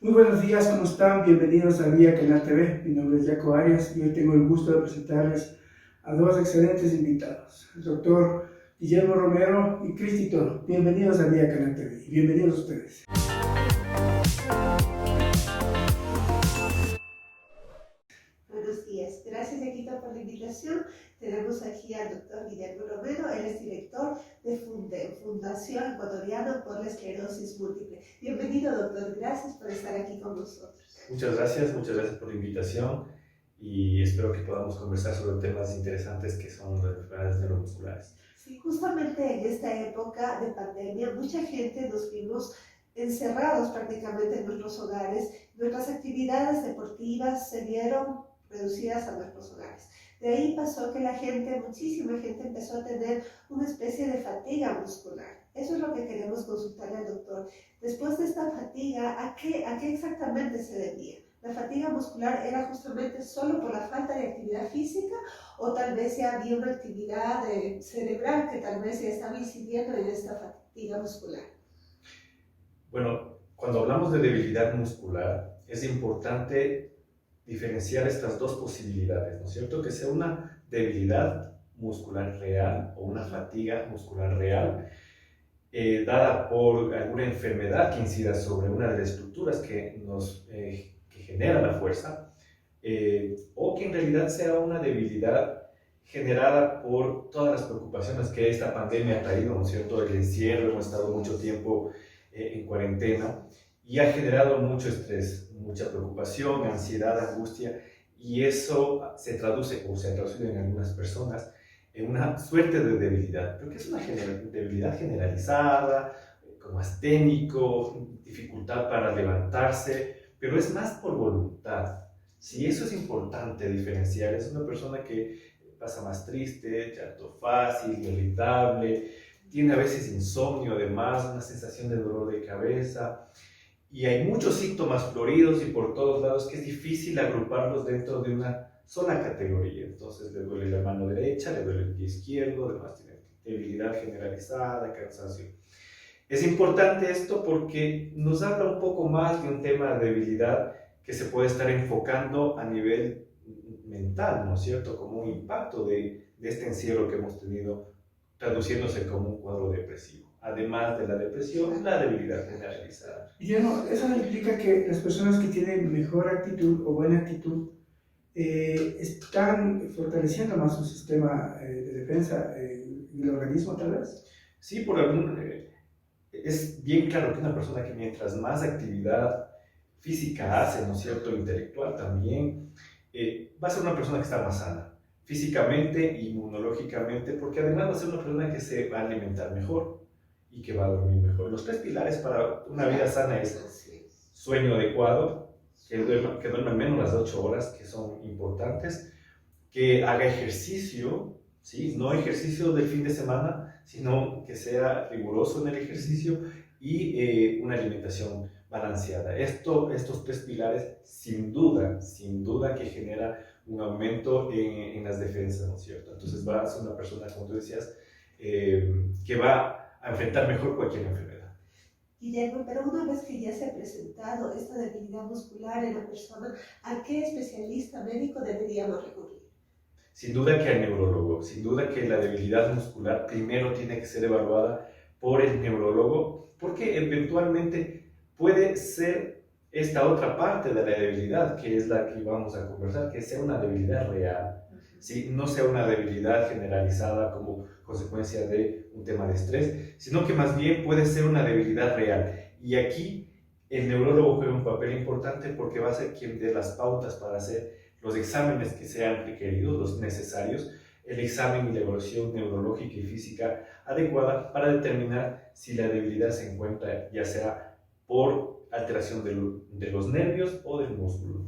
Muy buenos días, ¿cómo están? Bienvenidos a Vía Canal TV. Mi nombre es Jaco Arias y hoy tengo el gusto de presentarles a dos excelentes invitados, el doctor Guillermo Romero y Cristi Toro. Bienvenidos a Vía Canal TV y bienvenidos a ustedes. Buenos días. Gracias, Equita, por la invitación. Tenemos aquí al doctor Guillermo Romero. Él es director de Fundación Ecuatoriana por la Esclerosis Múltiple. Bienvenido, doctor. Gracias por estar aquí con nosotros. Muchas gracias por la invitación y espero que podamos conversar sobre temas interesantes que son las enfermedades neuromusculares. Sí, justamente en esta época de pandemia, mucha gente nos vimos encerrados prácticamente en nuestros hogares. Nuestras actividades deportivas se vieron reducidas a nuestros hogares. De ahí pasó que muchísima gente empezó a tener una especie de fatiga muscular. Eso es lo que queremos consultarle al doctor. Después de esta fatiga, ¿a qué exactamente se debía? ¿La fatiga muscular era justamente solo por la falta de actividad física o tal vez ya había una actividad cerebral que tal vez ya estaba incidiendo en esta fatiga muscular? Bueno, cuando hablamos de debilidad muscular, es importante diferenciar estas dos posibilidades, ¿no es cierto? Que sea una debilidad muscular real o una fatiga muscular real, dada por alguna enfermedad que incida sobre una de las estructuras que genera la fuerza, o que en realidad sea una debilidad generada por todas las preocupaciones que esta pandemia ha traído, ¿no es cierto? El encierro, hemos estado mucho tiempo en cuarentena y ha generado mucho estrés, mucha preocupación, ansiedad, angustia, y eso se traduce o se ha traducido en algunas personas en una suerte de debilidad, pero que es una debilidad generalizada, como asténico, dificultad para levantarse, pero es más por voluntad. Si eso es importante diferenciar, es una persona que pasa más triste, llanto fácil, irritable, tiene a veces insomnio, además, una sensación de dolor de cabeza, y hay muchos síntomas floridos y por todos lados que es difícil agruparlos dentro de una sola categoría. Entonces le duele la mano derecha, le duele el pie izquierdo, además tiene debilidad generalizada, cansancio. Es importante esto porque nos habla un poco más de un tema de debilidad que se puede estar enfocando a nivel mental, ¿no es cierto? Como un impacto de este encierro que hemos tenido, traduciéndose como un cuadro depresivo. Además de la depresión, la debilidad generalizada. Guillermo, eso implica que las personas que tienen mejor actitud o buena actitud están fortaleciendo más su sistema de defensa en el organismo, tal vez. Sí, es bien claro que una persona que mientras más actividad física hace, ¿no es cierto?, intelectual también, va a ser una persona que está más sana, físicamente, inmunológicamente, porque además va a ser una persona que se va a alimentar mejor y que va a dormir mejor. Los tres pilares para una vida sana es sueño adecuado, que duerma menos las 8 horas, que son importantes, que haga ejercicio, ¿sí? No ejercicio del fin de semana, sino que sea riguroso en el ejercicio y una alimentación balanceada. Estos tres pilares, sin duda que genera un aumento en las defensas, ¿no es cierto? Entonces va a ser una persona, como tú decías, que va a enfrentar mejor cualquier enfermedad. Guillermo, pero una vez que ya se ha presentado esta debilidad muscular en la persona, ¿a qué especialista médico deberíamos recurrir? Sin duda que al neurólogo, sin duda que la debilidad muscular primero tiene que ser evaluada por el neurólogo, porque eventualmente puede ser esta otra parte de la debilidad, que es la que vamos a conversar, que sea una debilidad real, ¿sí? No sea una debilidad generalizada como consecuencia de un tema de estrés, sino que más bien puede ser una debilidad real. Y aquí el neurólogo juega un papel importante porque va a ser quien dé las pautas para hacer los exámenes que sean requeridos, los necesarios, el examen y la evaluación neurológica y física adecuada para determinar si la debilidad se encuentra ya sea por alteración de los nervios o del músculo.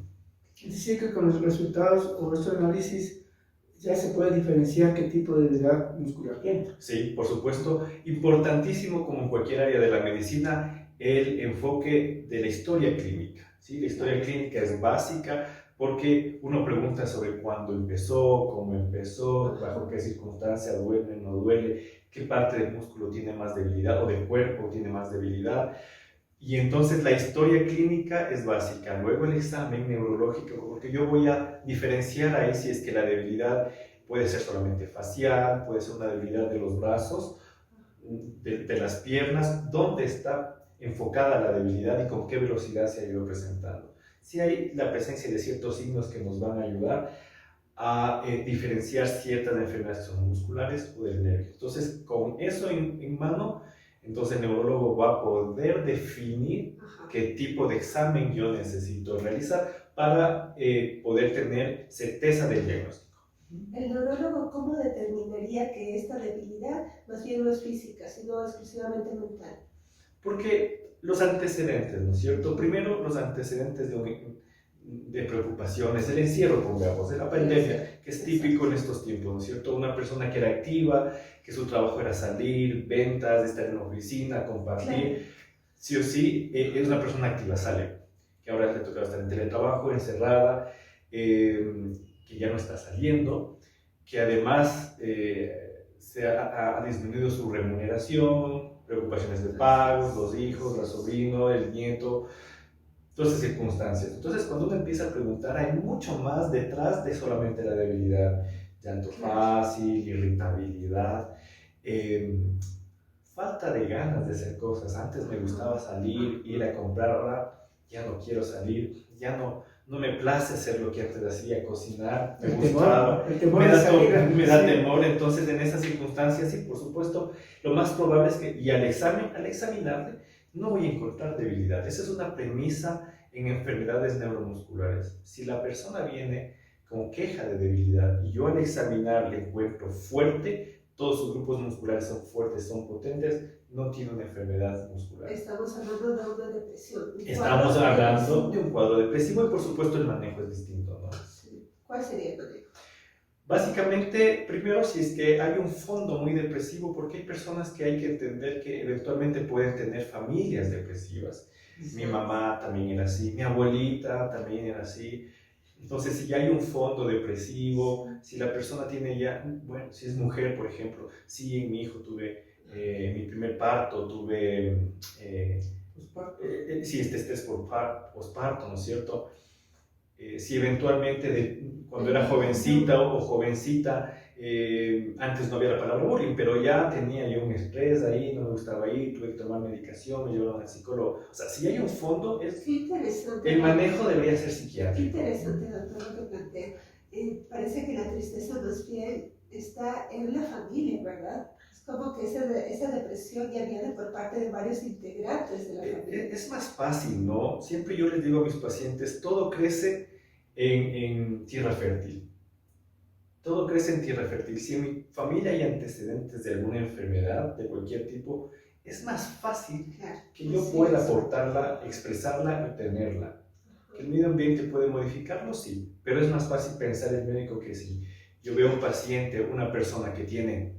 Es decir, que con los resultados o estos análisis ya se puede diferenciar qué tipo de debilidad muscular tiene. Sí, por supuesto, importantísimo como en cualquier área de la medicina, el enfoque de la historia clínica. ¿Sí? La historia clínica es básica porque uno pregunta sobre cuándo empezó, cómo empezó, bajo qué circunstancia duele, no duele, qué parte del músculo tiene más debilidad o del cuerpo tiene más debilidad. Y entonces la historia clínica es básica, luego el examen neurológico, porque yo voy a diferenciar ahí si es que la debilidad puede ser solamente facial, puede ser una debilidad de los brazos, de las piernas, dónde está enfocada la debilidad y con qué velocidad se ha ido presentando. Si hay la presencia de ciertos signos que nos van a ayudar a diferenciar ciertas enfermedades que son musculares o del nervio. Entonces, con eso en mano, entonces el neurólogo va a poder definir qué tipo de examen yo necesito realizar para poder tener certeza del diagnóstico. El neurólogo, ¿cómo determinaría que esta debilidad más bien no es física, sino exclusivamente mental? Porque los antecedentes, ¿no es cierto? Primero, los antecedentes de preocupaciones, el encierro, pongamos, de la pandemia, que es típico en estos tiempos, ¿no es cierto? Una persona que era activa, que su trabajo era salir, ventas, estar en la oficina, compartir, sí o sí, es una persona activa, sale, que ahora le toca estar en teletrabajo, encerrada, que ya no está saliendo, que además se ha disminuido su remuneración, preocupaciones de pagos, los hijos, la sobrino, el nieto, todas esas circunstancias. Entonces, cuando uno empieza a preguntar, hay mucho más detrás de solamente la debilidad, llanto fácil, irritabilidad, falta de ganas de hacer cosas. Antes me gustaba salir, ir a comprar, ahora ya no quiero salir, ya no me place hacer lo que antes hacía, cocinar, me gustaba, me da temor. Entonces, en esas circunstancias, sí, por supuesto, lo más probable es que, y al examinarle, no voy a encontrar debilidad. Esa es una premisa en enfermedades neuromusculares. Si la persona viene con queja de debilidad y yo al examinarle encuentro fuerte, todos sus grupos musculares son fuertes, son potentes, no tiene una enfermedad muscular. Estamos hablando de una depresión. Estamos hablando de un cuadro depresivo y por supuesto el manejo es distinto, ¿no? Sí. ¿Cuál sería el manejo? Básicamente, primero, si es que hay un fondo muy depresivo, porque hay personas que hay que entender que eventualmente pueden tener familias depresivas. Sí. Mi mamá también era así, mi abuelita también era así. Entonces, si ya hay un fondo depresivo, si la persona tiene ya, bueno, si es mujer, por ejemplo, sí, en mi hijo tuve mi primer parto, tuve, sí, este estrés posparto, ¿no es cierto? Si eventualmente cuando era jovencita o jovencita, antes no había la palabra bullying, pero ya tenía yo un estrés ahí, no me gustaba ir, tuve que tomar medicación, me llevaron al psicólogo. O sea, si hay un fondo, el manejo debería ser psiquiátrico. Qué interesante, doctor, lo que plantea. Parece que la tristeza más bien está en la familia, ¿verdad? Es como que esa depresión ya viene por parte de varios integrantes de la familia. Es más fácil, ¿no? Siempre yo les digo a mis pacientes, todo crece en tierra fértil. Todo crece en tierra fértil. Si en mi familia hay antecedentes de alguna enfermedad de cualquier tipo, es más fácil que yo pueda aportarla, expresarla y tenerla. ¿Que el medio ambiente puede modificarlo? Sí, pero es más fácil pensar el médico que si yo veo un paciente, una persona que viene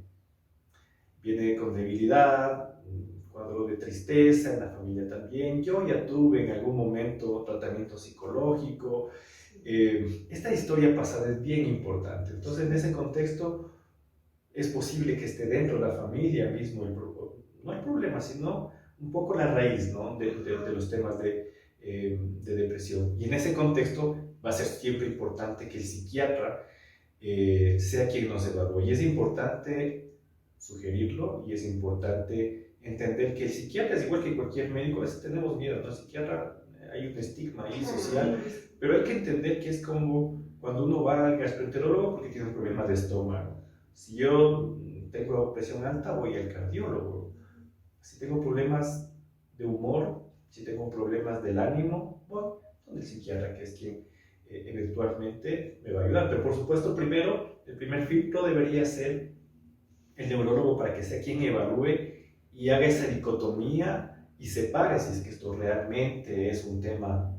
con debilidad, un cuadro de tristeza, en la familia también. Yo ya tuve en algún momento tratamiento psicológico. Esta historia pasada es bien importante. Entonces, en ese contexto, es posible que esté dentro de la familia mismo. No hay problema, sino un poco la raíz, ¿no? de los temas de depresión. Y en ese contexto va a ser siempre importante que el psiquiatra sea quien nos evalúe. Y es importante sugerirlo y es importante entender que el psiquiatra es igual que cualquier médico. A veces tenemos miedo, ¿no? El psiquiatra, hay un estigma ahí social, pero hay que entender que es como cuando uno va al gastroenterólogo porque tiene un problema de estómago. Si yo tengo presión alta, voy al cardiólogo. Si tengo problemas de humor, si tengo problemas del ánimo, bueno, con el psiquiatra, que es quien eventualmente me va a ayudar. Pero por supuesto, primero, el primer filtro debería ser el neurólogo para que sea quien evalúe y haga esa dicotomía y separe si es que esto realmente es un tema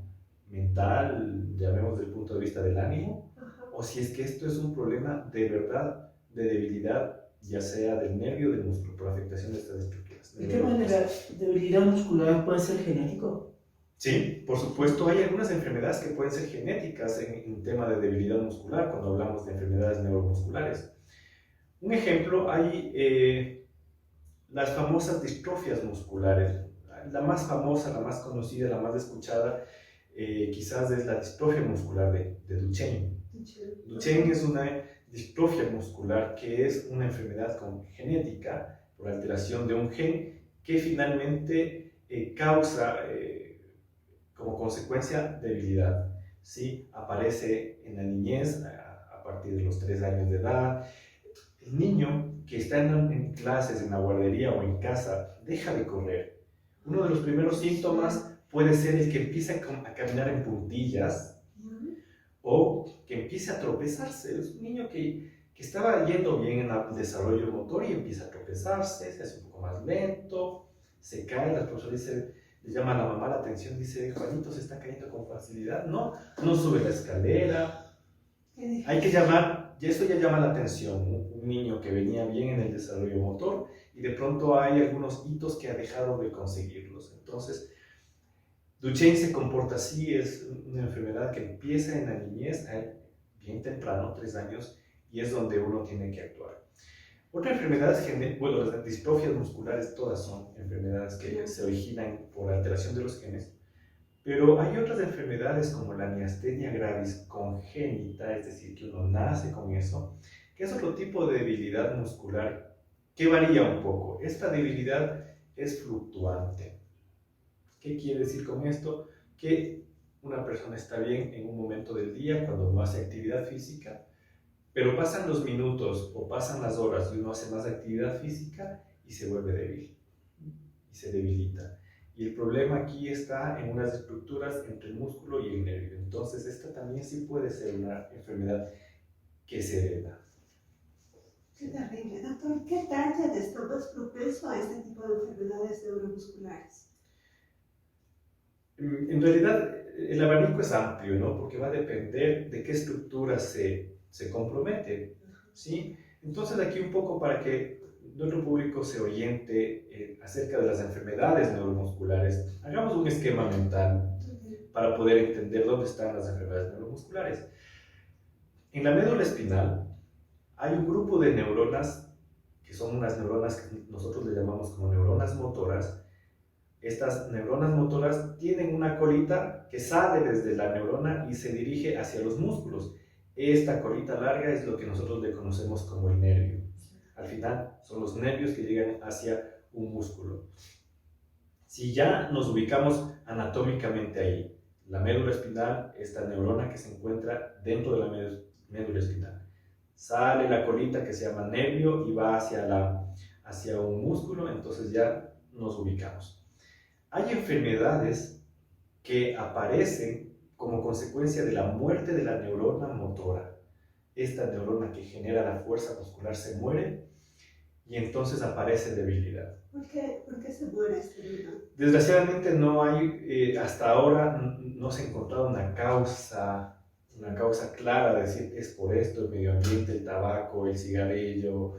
mental, llamemos desde el punto de vista del ánimo, o si es que esto es un problema de verdad, de debilidad, ya sea del nervio o del músculo, por afectación de estas estructuras. ¿El tema de la debilidad muscular puede ser genético? Sí, por supuesto, hay algunas enfermedades que pueden ser genéticas en tema de debilidad muscular, cuando hablamos de enfermedades neuromusculares. Un ejemplo, hay las famosas distrofias musculares. la más famosa, la más conocida, la más escuchada, quizás es la distrofia muscular de Duchenne. Duchenne es una distrofia muscular que es una enfermedad genética por alteración de un gen que finalmente causa como consecuencia debilidad. ¿Sí? Aparece en la niñez a partir de los 3 años de edad. El niño que está en clases, en la guardería o en casa, deja de correr. Uno de los primeros síntomas puede ser el que empieza a caminar en puntillas o que empiece a tropezarse. Es un niño que estaba yendo bien en el desarrollo motor y empieza a tropezarse, se hace un poco más lento, se cae, la profesora le llama a la mamá la atención, dice, Juanito se está cayendo con facilidad, no sube la escalera. Hay que llamar, y eso ya llama la atención, ¿no? Un niño que venía bien en el desarrollo motor y de pronto hay algunos hitos que ha dejado de conseguirlos. Entonces, Duchenne se comporta así, es una enfermedad que empieza en la niñez, bien temprano, 3 años, y es donde uno tiene que actuar. Otra enfermedad, bueno, las distrofias musculares todas son enfermedades que se originan por alteración de los genes, pero hay otras enfermedades como la miastenia gravis congénita, es decir, que uno nace con eso, que es otro tipo de debilidad muscular que varía un poco. Esta debilidad es fluctuante. ¿Qué quiere decir con esto? Que una persona está bien en un momento del día cuando no hace actividad física, pero pasan los minutos o pasan las horas y uno hace más actividad física y se vuelve débil y se debilita. Y el problema aquí está en unas estructuras entre el músculo y el nervio. Entonces, esta también sí puede ser una enfermedad que se hereda. Qué terrible, doctor. ¿Qué target está más propenso a este tipo de enfermedades neuromusculares? En realidad, el abanico es amplio, ¿no? Porque va a depender de qué estructura se compromete, ¿sí? Entonces, aquí un poco para que nuestro público se oriente acerca de las enfermedades neuromusculares, hagamos un esquema mental para poder entender dónde están las enfermedades neuromusculares. En la médula espinal hay un grupo de neuronas que son unas neuronas que nosotros le llamamos como neuronas motoras. Estas neuronas motoras tienen una colita que sale desde la neurona y se dirige hacia los músculos. Esta colita larga es lo que nosotros le conocemos como el nervio. Al final son los nervios que llegan hacia un músculo. Si ya nos ubicamos anatómicamente ahí, la médula espinal, esta neurona que se encuentra dentro de la médula espinal, sale la colita que se llama nervio y va hacia un músculo, entonces ya nos ubicamos. Hay enfermedades que aparecen como consecuencia de la muerte de la neurona motora. Esta neurona que genera la fuerza muscular se muere y entonces aparece debilidad. ¿Por qué se muere este neurona? Desgraciadamente no hay, hasta ahora no se ha encontrado una causa clara de decir es por esto, el medio ambiente, el tabaco, el cigarrillo.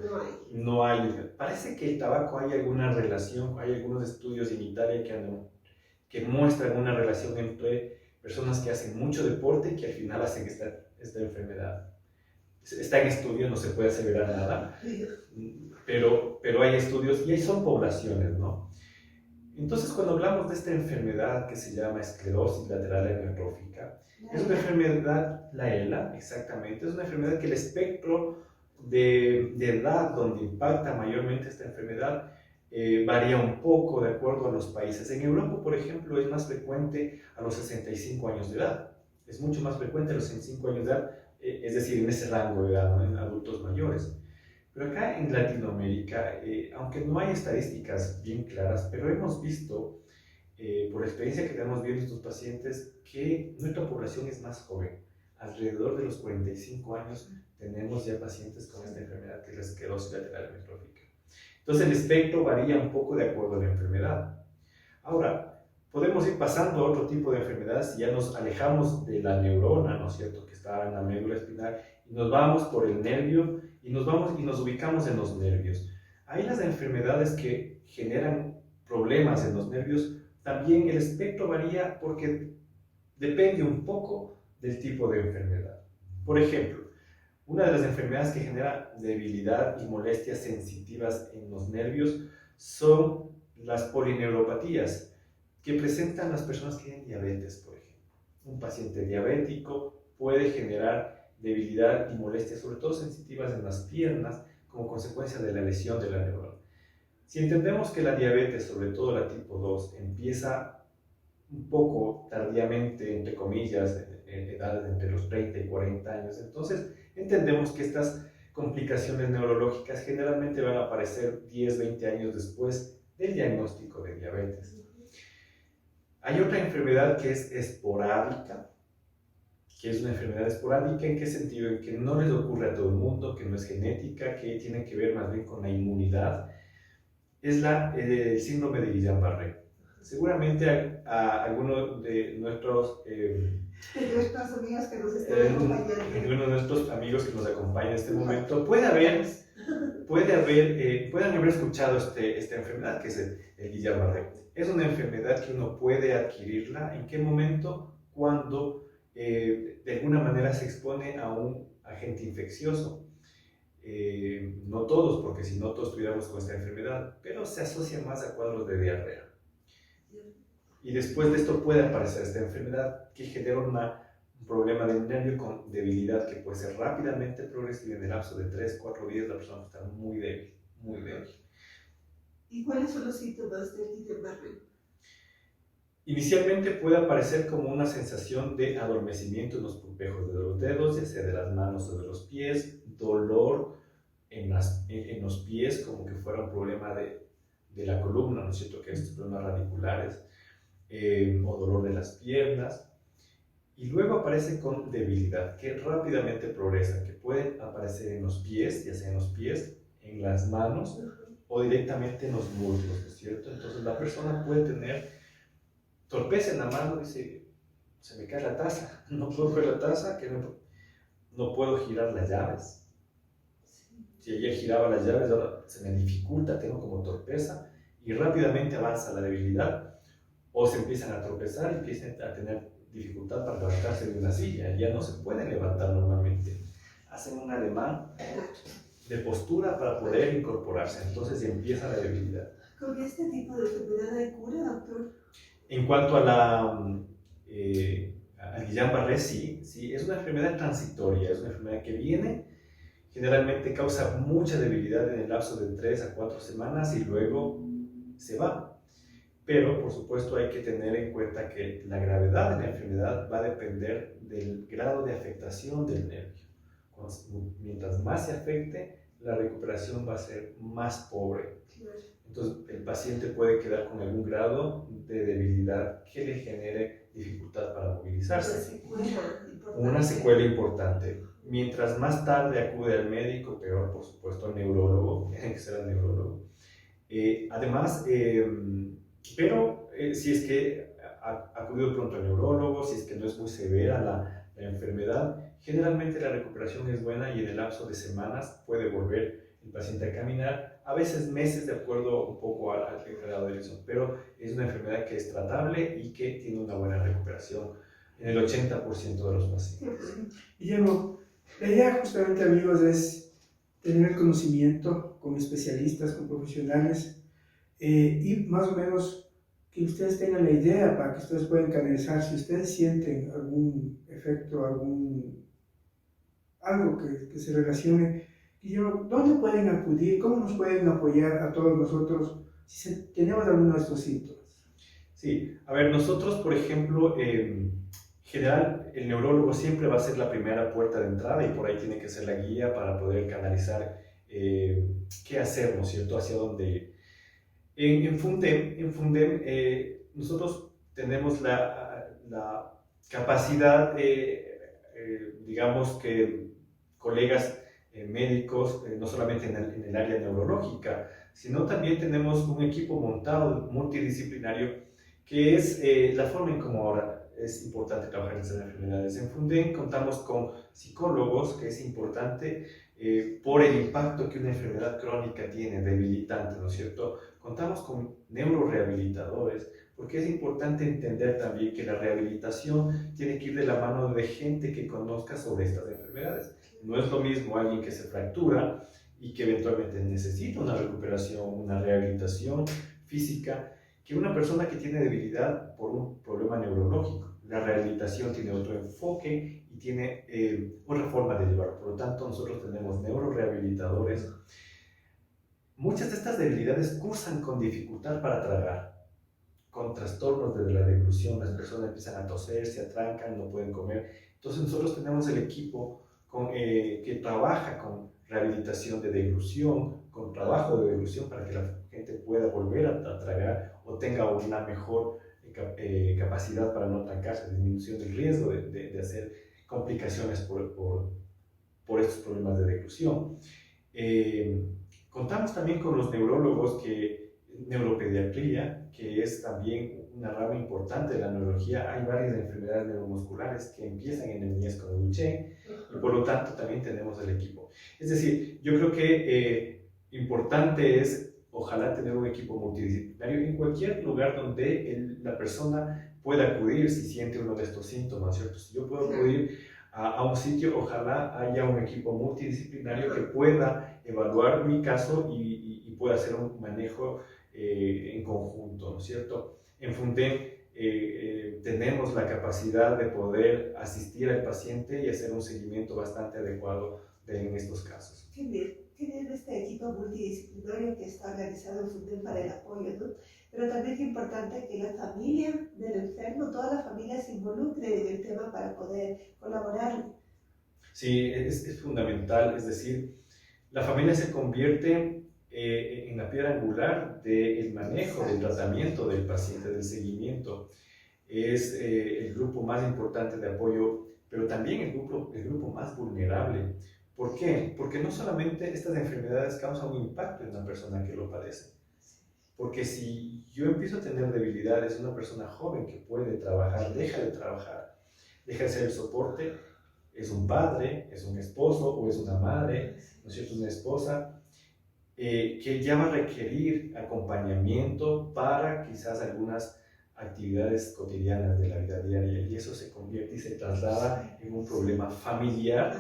No hay. Parece que el tabaco hay alguna relación, hay algunos estudios en Italia que muestran una relación entre personas que hacen mucho deporte y que al final hacen esta enfermedad. Está en estudio, no se puede aseverar nada, pero hay estudios y ahí son poblaciones, ¿no? Entonces, cuando hablamos de esta enfermedad que se llama esclerosis lateral amiotrófica, es una enfermedad, la ELA, exactamente, es una enfermedad que el espectro de edad donde impacta mayormente esta enfermedad varía un poco de acuerdo a los países. En Europa, por ejemplo, es más frecuente a los 65 años de edad. Es mucho más frecuente a los 65 años de edad, es decir, en ese rango de edad, ¿no? En adultos mayores. Pero acá en Latinoamérica, aunque no hay estadísticas bien claras, pero hemos visto, por experiencia que tenemos viendo estos pacientes, que nuestra población es más joven. Alrededor de los 45 años tenemos ya pacientes con esta enfermedad que es la esclerosis lateral amiotrófica. Entonces el espectro varía un poco de acuerdo a la enfermedad. Ahora, podemos ir pasando a otro tipo de enfermedades y ya nos alejamos de la neurona, ¿no es cierto?, que está en la médula espinal, y nos vamos por el nervio y nos ubicamos en los nervios. Hay las enfermedades que generan problemas en los nervios, también el espectro varía porque depende un poco del tipo de enfermedad. Por ejemplo, una de las enfermedades que genera debilidad y molestias sensitivas en los nervios son las polineuropatías. que presentan las personas que tienen diabetes, por ejemplo. Un paciente diabético puede generar debilidad y molestias, sobre todo sensitivas en las piernas, como consecuencia de la lesión de la neurona. Si entendemos que la diabetes, sobre todo la tipo 2, empieza un poco tardíamente, entre comillas, en edades entre los 30 y 40 años, entonces entendemos que estas complicaciones neurológicas generalmente van a aparecer 10, 20 años después del diagnóstico de diabetes. Hay otra enfermedad que es esporádica, que es una enfermedad esporádica. ¿En qué sentido? En que no les ocurre a todo el mundo, que no es genética, que tiene que ver más bien con la inmunidad. Es el síndrome de Guillain-Barré. Seguramente a algunos de nuestros amigos que nos están acompañando, algunos de nuestros amigos que nos acompañan en este momento pueden haber escuchado esta enfermedad, que es el Guillain-Barré. Es una enfermedad que uno puede adquirirla. ¿En qué momento? Cuando de alguna manera se expone a un agente infeccioso. No todos, porque si no todos estuviéramos con esta enfermedad, pero se asocia más a cuadros de diarrea. Y después de esto puede aparecer esta enfermedad que genera un problema del nervio con debilidad que puede ser rápidamente progresiva. En el lapso de 3-4 días la persona está muy débil, muy débil. ¿Y cuáles son los síntomas del Guillain-Barré? Inicialmente puede aparecer como una sensación de adormecimiento en los pulpejos de los dedos, ya sea de las manos o de los pies, dolor en los pies, como que fuera un problema de la columna, ¿no es cierto? Que estos problemas radiculares, o dolor de las piernas. Y luego aparece con debilidad, que rápidamente progresa, que puede aparecer en los pies, ya sea en los pies, en las manos o directamente en los muslos, ¿no es cierto? Entonces la persona puede tener torpeza en la mano, dice, se me cae la taza, no puedo coger la taza, que no puedo girar las llaves. Si ayer giraba las llaves, ahora se me dificulta, tengo como torpeza y rápidamente avanza la debilidad, o se empiezan a tropezar y empiezan a tener dificultad para levantarse de una silla, ya no se pueden levantar normalmente, hacen un ademán de postura para poder incorporarse, entonces empieza la debilidad. ¿Con este tipo de enfermedad hay cura, doctor? En cuanto a al Guillain-Barré, sí, es una enfermedad transitoria, es una enfermedad que viene, generalmente causa mucha debilidad en el lapso de 3 a 4 semanas y luego se va. Pero, por supuesto, hay que tener en cuenta que la gravedad de la enfermedad va a depender del grado de afectación del nervio. Mientras más se afecte, la recuperación va a ser más pobre. Entonces, el paciente puede quedar con algún grado de debilidad que le genere dificultad para movilizarse. Una secuela importante. Mientras más tarde acude al médico, peor, por supuesto, al neurólogo. Tiene que ser al neurólogo. Además, pero si es que ha acudido pronto al neurólogo, si es que no es muy severa la enfermedad, generalmente la recuperación es buena y en el lapso de semanas puede volver el paciente a caminar, a veces meses, de acuerdo un poco al grado de lesión, pero es una enfermedad que es tratable y que tiene una buena recuperación en el 80% de los pacientes. Guillermo, la idea justamente, amigos, es tener el conocimiento con especialistas, con profesionales, y más o menos que ustedes tengan la idea para que ustedes puedan canalizar. Si ustedes sienten algún efecto, algo que se relacione, Guillermo, ¿dónde pueden acudir? ¿Cómo nos pueden apoyar a todos nosotros si tenemos alguno de estos síntomas? Sí, a ver, nosotros, por ejemplo, en general, el neurólogo siempre va a ser la primera puerta de entrada y por ahí tiene que ser la guía para poder canalizar qué hacer, ¿no es cierto?, hacia dónde ir. En Fundem nosotros tenemos la capacidad, digamos que colegas médicos, no solamente en el área neurológica, sino también tenemos un equipo montado multidisciplinario que es la forma en cómo ahora es importante trabajar en estas enfermedades. En Fundem contamos con psicólogos, que es importante por el impacto que una enfermedad crónica tiene, debilitante, ¿no es cierto? Contamos con neurorehabilitadores, porque es importante entender también que la rehabilitación tiene que ir de la mano de gente que conozca sobre estas enfermedades. No es lo mismo alguien que se fractura y que eventualmente necesita una recuperación, una rehabilitación física, que una persona que tiene debilidad por un problema neurológico. La rehabilitación tiene otro enfoque y tiene otra forma de llevarlo. Por lo tanto, nosotros tenemos neurorehabilitadores. Muchas de estas debilidades cursan con dificultad para tragar, con trastornos de la deglución. Las personas empiezan a toser, se atrancan, no pueden comer. Entonces nosotros tenemos el equipo que trabaja con rehabilitación de deglución, con trabajo de deglución para que la gente pueda volver a tragar o tenga una mejor capacidad para no trancarse, disminución del riesgo de hacer complicaciones por estos problemas de deglución. Contamos también con los neurólogos, neuropediatría, que es también una rama importante de la neurología. Hay varias enfermedades neuromusculares que empiezan en la niñez con Duchenne y por lo tanto también tenemos el equipo. Es decir, yo creo que importante es ojalá tener un equipo multidisciplinario en cualquier lugar donde la persona pueda acudir si siente uno de estos síntomas, ¿cierto? Si yo puedo acudir a un sitio, ojalá haya un equipo multidisciplinario que pueda evaluar mi caso y pueda hacer un manejo en conjunto, ¿no es cierto? En Fundem tenemos la capacidad de poder asistir al paciente y hacer un seguimiento bastante adecuado en estos casos. Qué bien. Tienen este equipo multidisciplinario que está organizado en Fundem para el apoyo, ¿no? Pero también es importante que la familia del enfermo, toda la familia se involucre en el tema para poder colaborar. Sí, es fundamental, es decir, la familia se convierte en la piedra angular del manejo, del tratamiento del paciente, del seguimiento. Es el grupo más importante de apoyo, pero también el grupo más vulnerable. ¿Por qué? Porque no solamente estas enfermedades causan un impacto en la persona que lo padece. Porque si yo empiezo a tener debilidades, una persona joven que puede trabajar, deja de ser el soporte, es un padre, es un esposo o es una madre, ¿no es cierto?, una esposa, que ya va a requerir acompañamiento para quizás algunas actividades cotidianas de la vida diaria, y eso se convierte y se traslada en un problema familiar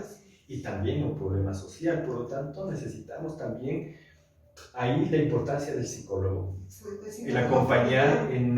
y también un problema social. Por lo tanto, necesitamos también ahí la importancia del psicólogo, el acompañar en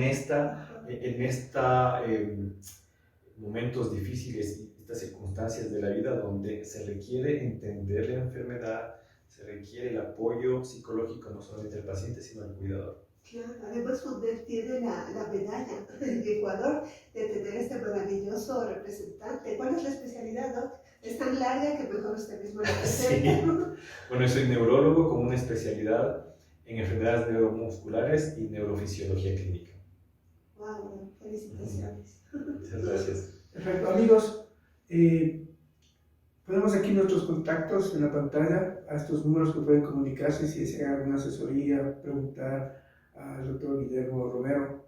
momentos difíciles y estas circunstancias de la vida donde se requiere entender la enfermedad, se requiere el apoyo psicológico no solamente del paciente, sino del cuidador. Claro, además Fundem tiene la medalla en Ecuador de tener este maravilloso representante. ¿Cuál es la especialidad, Doc? Es tan larga que mejor usted mismo la presenta. Sí. Bueno, yo soy neurólogo con una especialidad en enfermedades neuromusculares y neurofisiología clínica. Wow, felicitaciones. Muchas gracias. Perfecto, amigos. Ponemos aquí nuestros contactos en la pantalla, a estos números que pueden comunicarse si desean alguna asesoría, preguntar al doctor Guillermo Romero.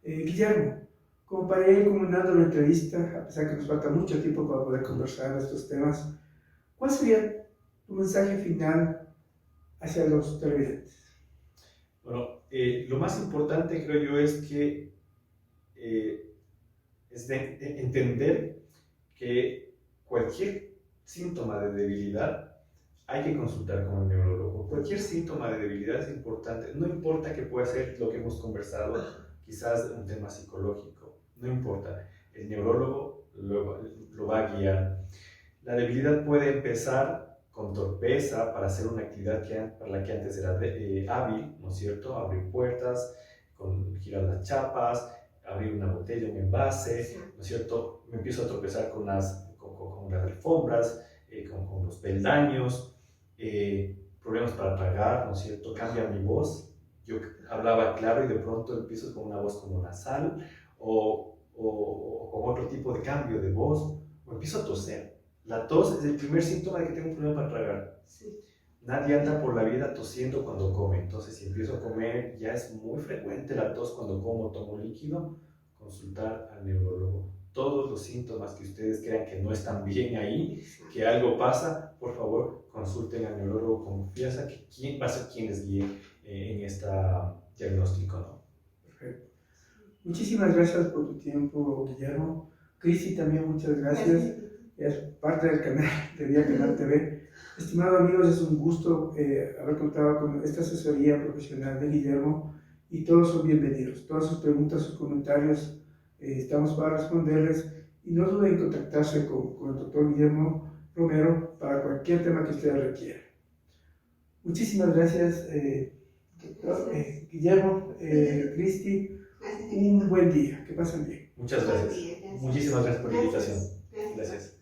Guillermo, como para ir culminando la entrevista, a pesar que nos falta mucho tiempo para poder conversar de estos temas, ¿cuál sería tu mensaje final hacia los televidentes? Bueno, lo más importante creo yo es que entender que cualquier síntoma de debilidad hay que consultar con el neurólogo. Cualquier síntoma de debilidad es importante, no importa que pueda ser lo que hemos conversado, quizás un tema psicológico, no importa, el neurólogo lo va a guiar. La debilidad puede empezar con torpeza para hacer una actividad para la que antes era hábil, ¿no es cierto? Abrir puertas, girar las chapas, abrir una botella, un envase, ¿no es cierto? Me empiezo a tropezar con las alfombras, con los peldaños, problemas para tragar, ¿no es cierto? Cambia mi voz. Yo hablaba claro y de pronto empiezo con una voz como nasal o con otro tipo de cambio de voz, o empiezo a toser. La tos es el primer síntoma de que tengo un problema para tragar. Sí. Nadie anda por la vida tosiendo cuando come, entonces si empiezo a comer, ya es muy frecuente la tos cuando como, tomo líquido, consultar al neurólogo. Todos los síntomas que ustedes crean que no están bien ahí, que algo pasa, por favor, consulten al neurólogo con confianza, que va a ser quien les guíe en este diagnóstico, ¿no? Perfecto. Muchísimas gracias por tu tiempo, Guillermo. Cristi, también muchas gracias. Es parte del canal de Vía Canal TV. Estimados amigos, es un gusto haber contado con esta asesoría profesional de Guillermo y todos son bienvenidos. Todas sus preguntas, sus comentarios, estamos para responderles y no duden en contactarse con el doctor Guillermo Romero para cualquier tema que ustedes requieran. Muchísimas gracias, doctor Guillermo, Cristi. Un buen día, que pasen bien. Muchas gracias. Muchísimas gracias por la invitación. Gracias.